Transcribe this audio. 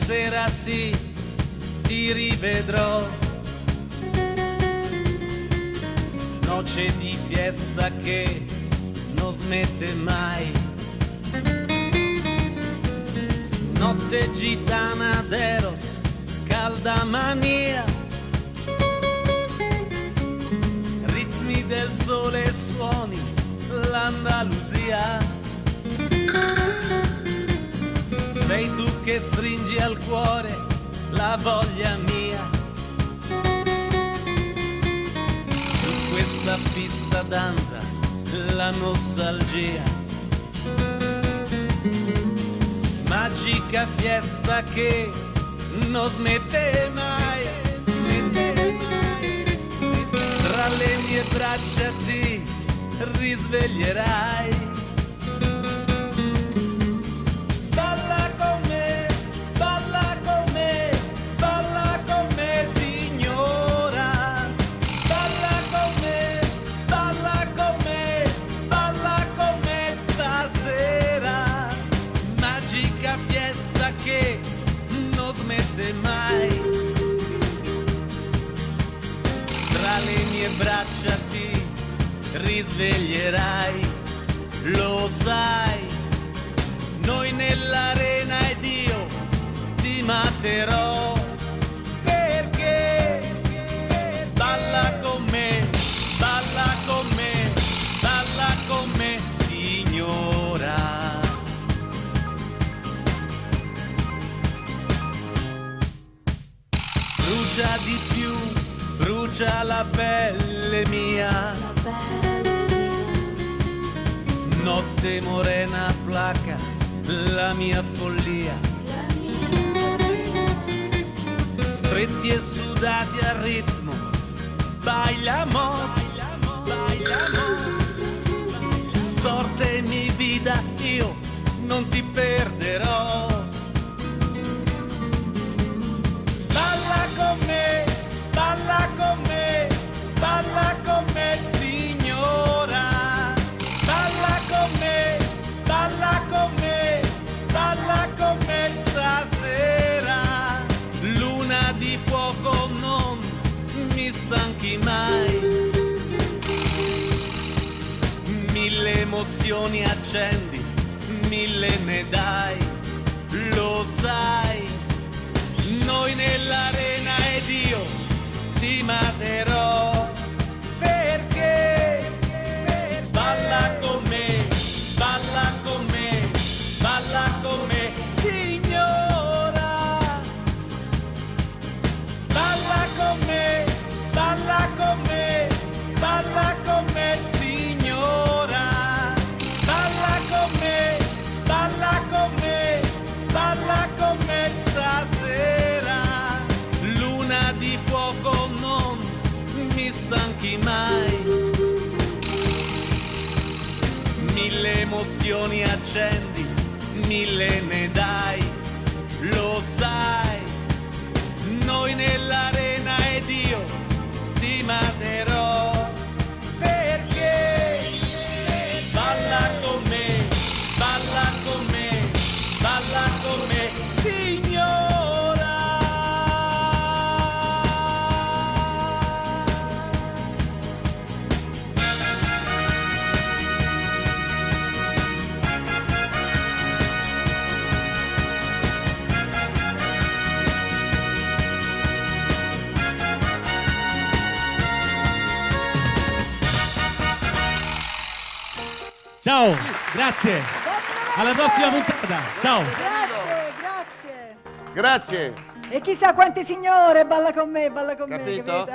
sera sì, ti rivedrò. Noce di fiesta che non smette mai. Notte gitana d'Eros, calda mania. Ritmi del sole e suoni l'Andalusia. Sei tu che stringi al cuore la voglia mia. Su questa pista danza la nostalgia. Magica fiesta che non smette mai. Tra le mie braccia ti risveglierai. Balla con me, balla con me, balla con me signora. Balla con me, balla con me, balla con me stasera. Magica fiesta che non smette mai. Tra le mie braccia ti risveglierai, lo sai, noi nell'arena ed io ti materò, perché balla con me, balla con me, balla con me, signora. Brucia di più, brucia la pelle mia. Notte morena placa la mia follia. Stretti e sudati al ritmo, bailamos, bailamos. Sorte mi vida, io non ti perderò. Balla con me, balla con me, balla con me signora. Balla con me, balla con me, balla con me stasera. Luna di fuoco non mi stanchi mai. Mille emozioni accendi, mille ne dai, lo sai. Noi nell'arena ed io ti materò, perché balla con me, balla con me, balla con me, signora. Balla con me, balla con me, balla con me, signora. Balla con me, balla con me, balla con me stasera. Luna di fuoco non mi stanchi mai. Mille emozioni accendi, mille ne dai, lo sai. Noi nell'arena ed io ti materò, perché balla con me, balla con me, balla con me, signora. Ciao, grazie. Alla prossima puntata. Ciao. Grazie, grazie. Grazie. E chissà quante signore balla con me, Capito? capito?